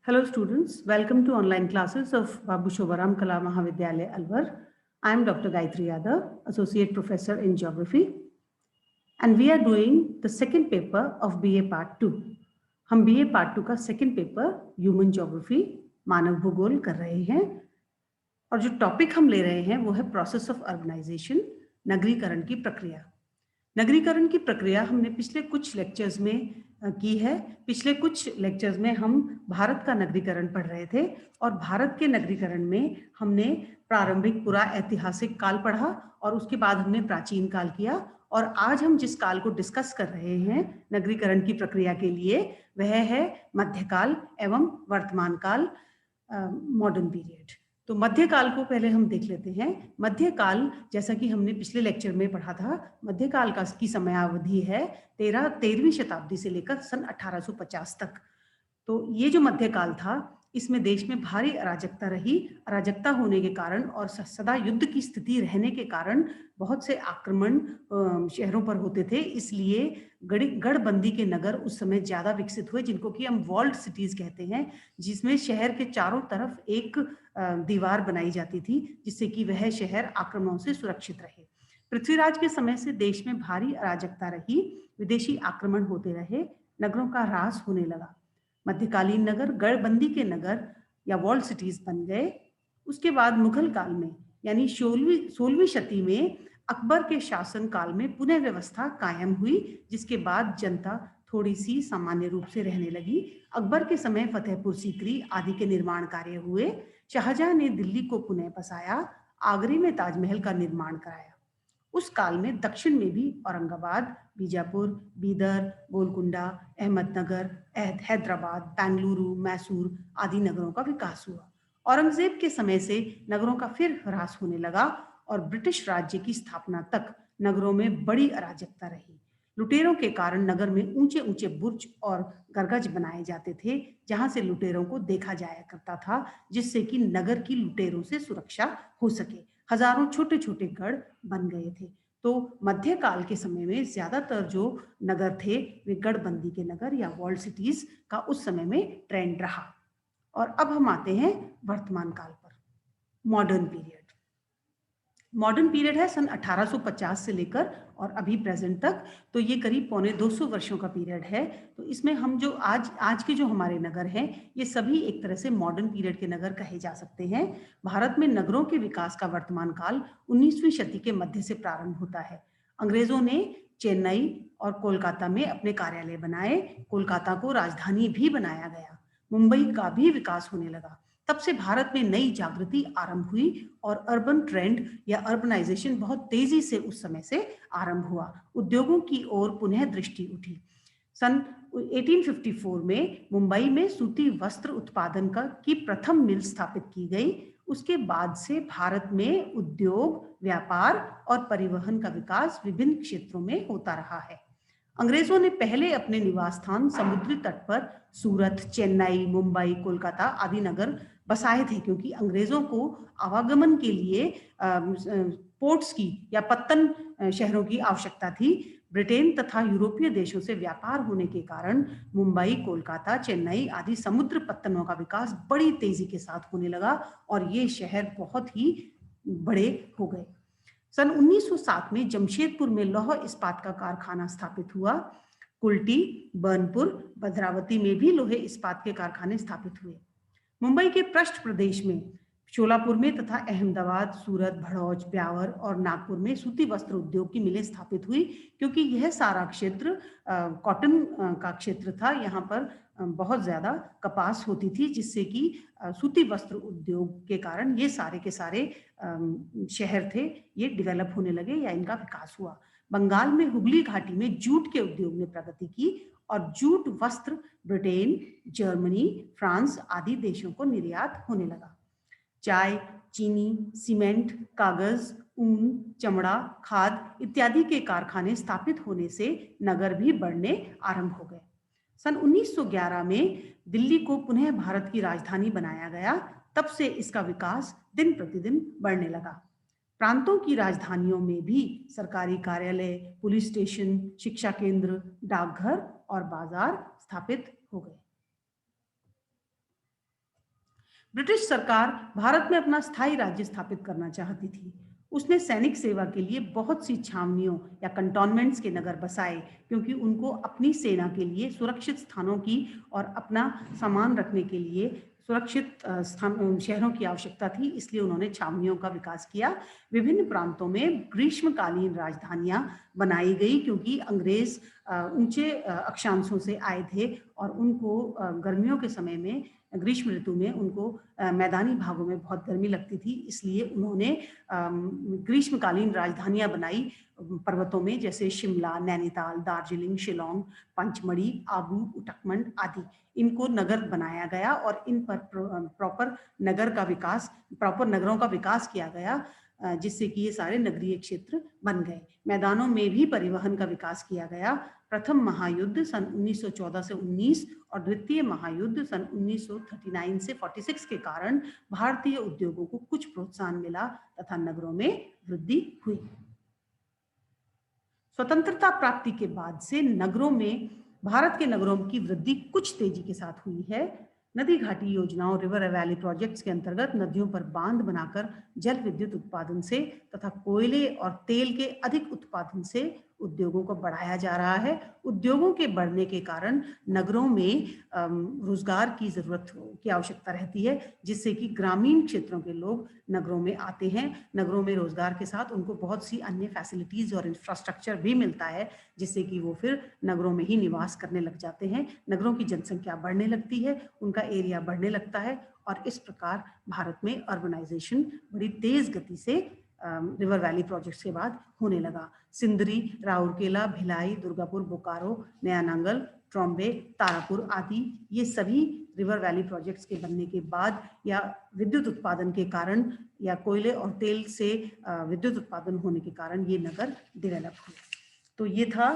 Hello students, welcome to online classes of Babu Shobaram Kala Mahavidyalaya Alwar. I am Dr. Gayatri Yadav, Associate Professor in Geography, and we are doing the second paper of BA Part 2. हम BA Part 2 का second paper Human Geography मानव भूगोल कर रहे हैं और जो topic हम ले रहे हैं वो है प्रोसेस ऑफ अर्बनाइजेशन, नगरीकरण की प्रक्रिया। नगरीकरण की प्रक्रिया हमने पिछले कुछ लेक्चर्स में की है। पिछले कुछ लेक्चर्स में हम भारत का नगरीकरण पढ़ रहे थे और भारत के नगरीकरण में हमने प्रारंभिक पुरा ऐतिहासिक काल पढ़ा और उसके बाद हमने प्राचीन काल किया। और आज हम जिस काल को डिस्कस कर रहे हैं नगरीकरण की प्रक्रिया के लिए वह है मध्यकाल एवं वर्तमान काल, मॉडर्न पीरियड। तो मध्यकाल को पहले हम देख लेते हैं। मध्यकाल, जैसा कि हमने पिछले लेक्चर में पढ़ा था, मध्यकाल का की समयावधि है 13वीं शताब्दी से लेकर सन 1850 तक। तो ये जो मध्यकाल था इसमें देश में भारी अराजकता रही। अराजकता होने के कारण और सदा युद्ध की स्थिति रहने के कारण बहुत से आक्रमण शहरों पर होते थे, इसलिए गढ़बंदी के नगर उस समय ज्यादा विकसित हुए, जिनको कि हम वॉल्ड सिटीज कहते हैं, जिसमें शहर के चारों तरफ एक दीवार बनाई जाती थी जिससे कि वह शहर आक्रमणों से सुरक्षित रहे। पृथ्वीराज के समय से देश में भारी अराजकता रही, विदेशी आक्रमण होते रहे, नगरों का ह्रास होने लगा। मध्यकालीन नगर गढ़बंदी के नगर या वॉल्ड सिटीज बन गए। उसके बाद मुगल काल में यानी 16वीं शती में अकबर के शासन काल में पुनः व्यवस्था कायम हुई, जिसके बाद जनता थोड़ी सी सामान्य रूप से रहने लगी। अकबर के समय फतेहपुर सीकरी आदि के निर्माण कार्य हुए। शाहजहां ने दिल्ली को पुनः बसाया, आगरे में ताजमहल का निर्माण कराया। उस काल में दक्षिण में भी औरंगाबाद, बीजापुर, बीदर, गोलकुंडा, अहमदनगर, हैदराबाद, बेंगलुरु, मैसूर आदि नगरों का विकास हुआ। औरंगजेब के समय से नगरों का फिर ह्रास होने लगा और ब्रिटिश राज्य की स्थापना तक नगरों में बड़ी अराजकता रही। लुटेरों के कारण नगर में ऊंचे ऊंचे बुर्ज और गरगज बनाए जाते थे, जहां से लुटेरों को देखा जाया करता था, जिससे कि नगर की लुटेरों से सुरक्षा हो सके। हजारों छोटे छोटे गढ़ बन गए थे। तो मध्यकाल के समय में ज्यादातर जो नगर थे वे गढ़बंदी के नगर या वॉल्ड सिटीज का उस समय में ट्रेंड रहा। और अब हम आते हैं वर्तमान काल पर, मॉडर्न पीरियड। मॉडर्न पीरियड है सन 1850 से लेकर और अभी प्रेजेंट तक, तो ये करीब 250 वर्षों का पीरियड है। तो इसमें हम जो आज के जो हमारे नगर हैं ये सभी एक तरह से मॉडर्न पीरियड के नगर कहे जा सकते हैं। भारत में नगरों के विकास का वर्तमान काल 19वीं शती के मध्य से प्रारंभ होता है। अंग्रेजों ने चेन्नई और कोलकाता में अपने कार्यालय बनाए। कोलकाता को राजधानी भी बनाया गया। मुंबई का भी विकास होने लगा। तब से भारत में नई जागृति आरंभ हुई और अर्बन ट्रेंड या अर्बनाइजेशन बहुत तेजी से उस समय से आरंभ हुआ। उद्योगों की ओर पुनः दृष्टि उठी। सन 1854 में मुंबई में सूती वस्त्र उत्पादन की प्रथम मिल स्थापित की गई। उसके बाद से भारत में उद्योग, व्यापार और परिवहन का विकास विभिन्न क्षेत्रों में होता रहा है। अंग्रेजों ने पहले अपने निवास स्थान समुद्री तट पर सूरत, चेन्नई, मुंबई, कोलकाता आदि नगर बसाए थे, क्योंकि अंग्रेजों को आवागमन के लिए पोर्ट्स की या पत्तन शहरों की आवश्यकता थी। ब्रिटेन तथा यूरोपीय देशों से व्यापार होने के कारण मुंबई, कोलकाता, चेन्नई आदि समुद्र पत्तनों का विकास बड़ी तेजी के साथ होने लगा और ये शहर बहुत ही बड़े हो गए। सन 1907 में जमशेदपुर में लौह इस्पात का कारखाना स्थापित हुआ। कुल्टी, बर्नपुर, भद्रावती में भी लोहे इस्पात के कारखाने स्थापित हुए। मुंबई के पृष्ठ प्रदेश में शोलापुर में तथा अहमदाबाद, सूरत, भड़ौच, ब्यावर और नागपुर में सूती वस्त्र उद्योग की मिलें स्थापित हुई, क्योंकि यह सारा क्षेत्र कॉटन का क्षेत्र था। यहाँ पर बहुत ज्यादा कपास होती थी, जिससे कि सूती वस्त्र उद्योग के कारण ये सारे के सारे शहर थे ये डेवलप होने लगे या इनका विकास हुआ। बंगाल में हुगली घाटी में जूट के उद्योग ने प्रगति की और जूट वस्त्र ब्रिटेन, जर्मनी, फ्रांस आदि देशों को निर्यात होने लगा। चाय, चीनी, सीमेंट, कागज, ऊन, चमड़ा, खाद इत्यादि के कारखाने स्थापित होने से नगर भी बढ़ने आरंभ हो गए। सन 1911 में दिल्ली को पुनः भारत की राजधानी बनाया गया। तब से इसका विकास दिन प्रतिदिन बढ़ने लगा। प्रांतों की राजधानियों में भी सरकारी कार्यालय, पुलिस स्टेशन, शिक्षा केंद्र, डाकघर और बाजार स्थापित हो गए। ब्रिटिश सरकार भारत में अपना स्थायी राज्य स्थापित करना चाहती थी। उसने सैनिक सेवा के लिए बहुत सी छावनियों या कंटोनमेंट्स के नगर बसाए, क्योंकि उनको अपनी सेना के लिए सुरक्षित स्थानों की और अपना सामान रखने के लिए सुरक्षित शहरों की आवश्यकता थी, इसलिए उन्होंने छावनियों का विकास किया। विभिन्न प्रांतों में ग्रीष्मकालीन राजधानियां बनाई गई, क्योंकि अंग्रेज ऊंचे अक्षांशों से आए थे और उनको गर्मियों के समय में, ग्रीष्म ऋतु में उनको मैदानी भागों में बहुत गर्मी लगती थी, इसलिए उन्होंने ग्रीष्मकालीन राजधानियां बनाई पर्वतों में, जैसे शिमला, नैनीताल, दार्जिलिंग, शिलोंग, पंचमढ़ी, आबू, उटकमंड आदि। इनको नगर बनाया गया और इन पर प्रॉपर नगरों का विकास किया गया, जिससे कि ये सारे नगरीय क्षेत्र बन गए। मैदानों में भी परिवहन का विकास किया गया। प्रथम महायुद्ध सन 1914 से 19 और द्वितीय महायुद्ध सन 1939 से 46 के कारण भारतीय उद्योगों को कुछ प्रोत्साहन मिला तथा नगरों में वृद्धि हुई। स्वतंत्रता प्राप्ति के बाद से भारत के नगरों की वृद्धि कुछ तेजी के साथ हुई है। नदी घाटी योजनाओं, रिवर वैली प्रोजेक्ट्स के अंतर्गत नदियों पर बांध बनाकर जल विद्युत उत्पादन से तथा कोयले और तेल के अधिक उत्पादन से उद्योगों को बढ़ाया जा रहा है। उद्योगों के बढ़ने के कारण नगरों में रोजगार की आवश्यकता रहती है, जिससे कि ग्रामीण क्षेत्रों के लोग नगरों में आते हैं। नगरों में रोजगार के साथ उनको बहुत सी अन्य फैसिलिटीज और इंफ्रास्ट्रक्चर भी मिलता है, जिससे कि वो फिर नगरों में ही निवास करने लग जाते हैं। नगरों की जनसंख्या बढ़ने लगती है, उनका एरिया बढ़ने लगता है और इस प्रकार भारत में अर्बनाइजेशन बड़ी तेज गति से रिवर वैली प्रोजेक्ट्स के बाद होने लगा। सिंदरी, राउरकेला, भिलाई, दुर्गापुर, बोकारो, नया नांगल, ट्रॉम्बे, तारापुर आदि ये सभी रिवर वैली प्रोजेक्ट्स के बनने के बाद या विद्युत उत्पादन के कारण या कोयले और तेल से विद्युत उत्पादन होने के कारण ये नगर डेवलप हुए। तो ये था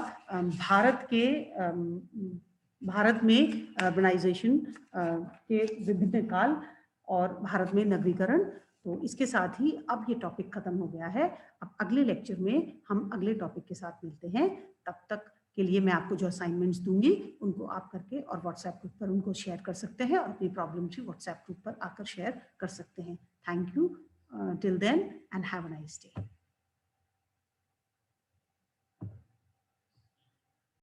भारत में अर्बनाइजेशन के विभिन्न काल और भारत में नगरीकरण। तो इसके साथ ही अब ये टॉपिक खत्म हो गया है। अब अगले लेक्चर में हम अगले टॉपिक के साथ मिलते हैं। तब तक के लिए मैं आपको जो असाइनमेंट्स दूंगी उनको आप करके और व्हाट्सएप ग्रुप पर उनको शेयर कर सकते हैं और अपनी प्रॉब्लम्स भी व्हाट्सएप ग्रुप पर आकर शेयर कर सकते हैं। Thank you till then and have a nice day.